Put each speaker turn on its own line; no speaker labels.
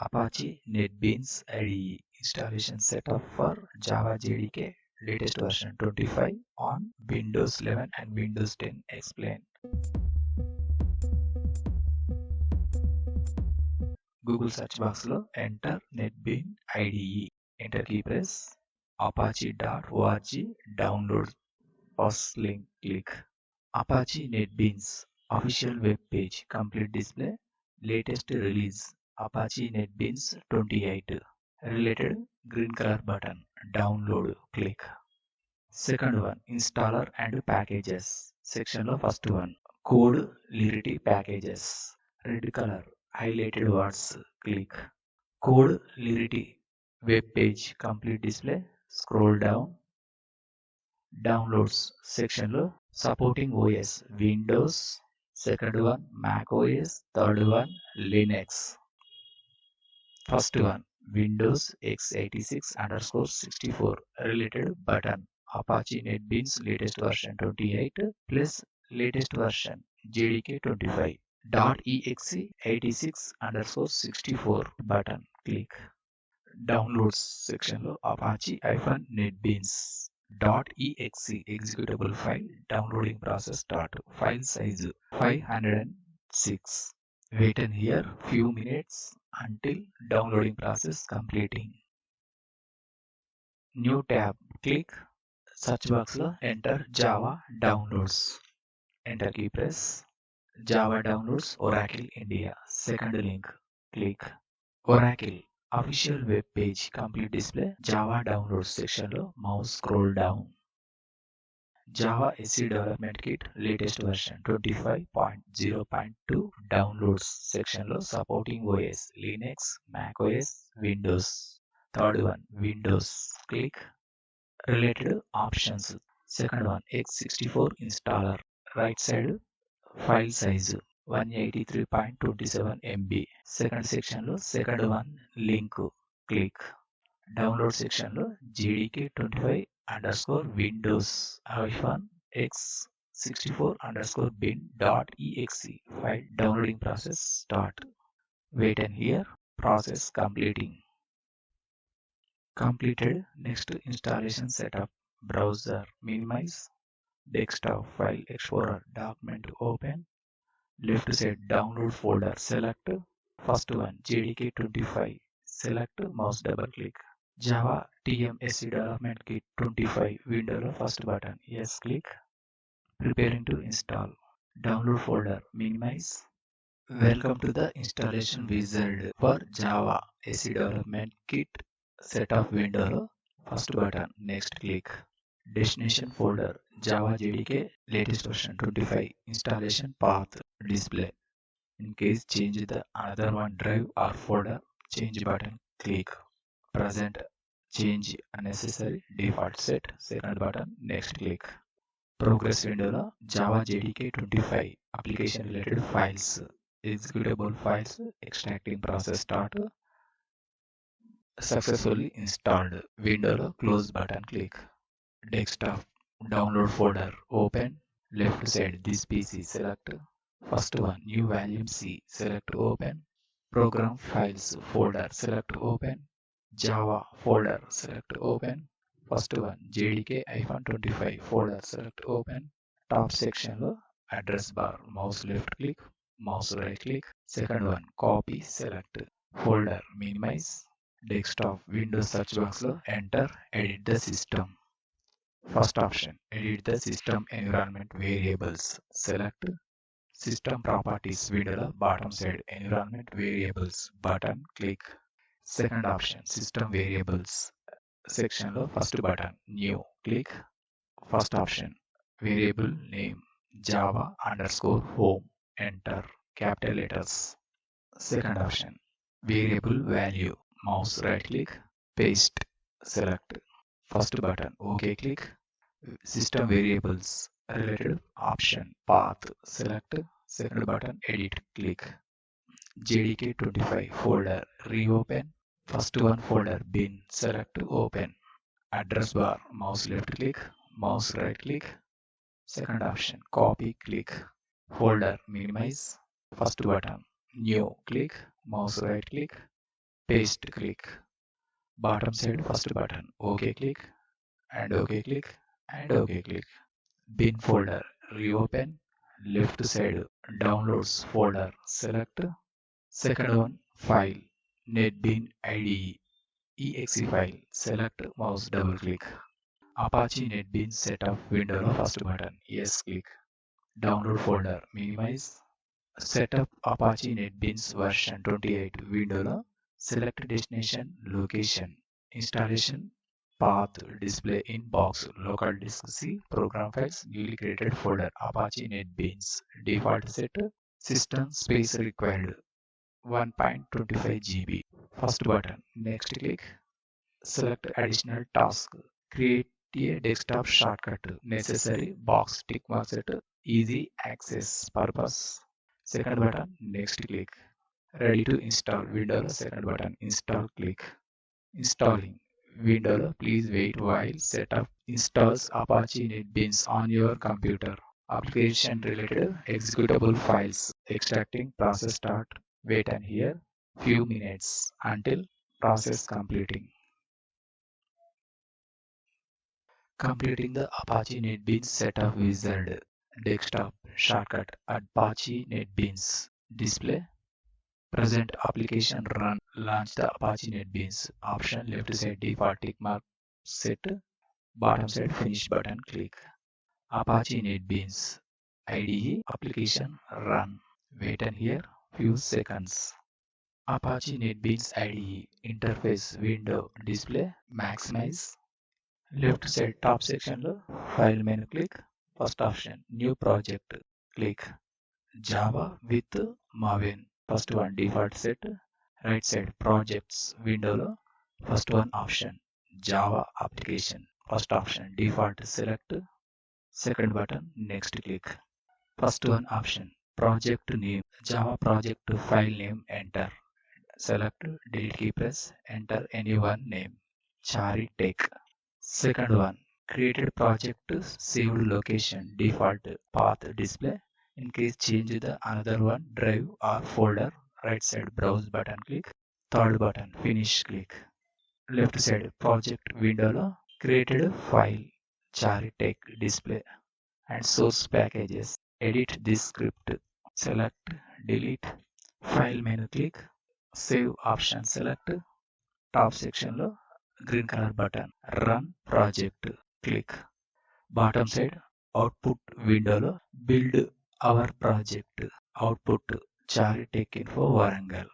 Apache NetBeans IDE installation setup for Java JDK latest version 25 on Windows 11 and Windows 10 explained. Google search box lo enter NetBeans IDE. Enter key press apache.org download. First link click. Apache NetBeans official web page complete display latest release Apache NetBeans 28 related green color button download click. Second one installer and packages section lo first one code Lirity packages red color highlighted words click. Code Lirity web page complete display scroll down. Downloads section lo supporting OS Windows, second one Mac OS, third one Linux. First one Windows x86_64 related button Apache NetBeans latest version 28 plus latest version JDK 25 .exe 86_64 button click. Downloads section lo Apache-NetBeans .exe executable file downloading process start. File size 506. Wait and here few minutes until downloading process completing. New tab click. Search box lo enter Java downloads. Enter key press. Java downloads Oracle India. Second link click. Oracle official web page complete display Java downloads section lo mouse scroll down. Java SE Development Kit latest version 25.0.2 downloads section lo supporting OS Linux, Mac OS, Windows. Third one Windows click. Related options second one x64 installer right side file size 183.27 MB. Second section lo second one link click. Download section lo JDK 25_Windows -x64_bin.exe file downloading process start. Wait and here process completing. Completed. Next installation setup. Browser minimize. Desktop file explorer document open. Left side download folder select. First one JDK 25 select mouse double click. Java TMSC Development Kit 25 window lo first button yes click. Preparing to install. Download folder minimize. Welcome to the installation wizard for Java SE Development Kit setup window lo first button next click. Destination folder Java JDK latest version 25 installation path display. In case change the another one drive or folder change button click. Present change unnecessary default set second button next click. Progress window lo Java JDK 25 application related files executable files extracting process start. Successfully installed window lo close button click. Desktop download folder open. Left side this PC select. First one new volume C select open. Program files folder select open. Java folder select open. First one JDK-25 folder select open. Top section lo address bar mouse left click mouse right click. Second one copy select. Folder minimize. Desktop Windows search box lo enter edit the system. First option edit the system environment variables select. System properties window lo bottom side environment variables button click. Second option system variables section lo first button new click. First option variable name Java_home enter capital letters. Second option variable value mouse right click paste select. First button OK click. System variables related option path select. Second button edit click. JDK 25 folder reopen. First one folder bin select open. Address bar mouse left click mouse right click. Second option copy click. Folder minimize. First button new click mouse right click paste click. Bottom side first button, OK click and OK click and OK click. Bin folder, reopen. Left side, downloads folder, select. Second one, file, NetBeans IDE, exe file, select, mouse double click. Apache NetBeans setup window first button, yes click. Download folder, minimize. Setup Apache NetBeans version 28 window. Select destination, location, installation, path, display in box, local disk C, program files, newly created folder, Apache NetBeans, default set, system space required 1.25 GB. First button, next click, select additional task, create a desktop shortcut, necessary box tick mark set, easy access purpose. Second button, next click, ready to install window, second button, install click. Installing window, please wait while setup installs Apache NetBeans on your computer. Application related executable files extracting process start. Wait and here few minutes until process completing. Completing the Apache NetBeans setup wizard. Desktop shortcut Apache NetBeans display. Present application run. Launch the Apache NetBeans. Option left side default tick mark set. Bottom side finish button click. Apache NetBeans IDE application run. Wait and here few seconds. Apache NetBeans IDE interface window display maximize. Left side top section lo file menu click. First option new project click. Java with Maven. First one default set. Right side projects window lo first one option Java application. First option default select. Second button next click. First one option project name Java project file name enter. Select delete key press enter any one name. Chari take. Second one, created project saved location default path display. In case change the another one drive or folder, right side browse button click. Third button finish click. Left side project window created file chari take display and source packages. Edit this script. Select delete file menu click. Save option select. Top section lo green color button run project click. Bottom side output window lo build our project output chari tech info Warangal.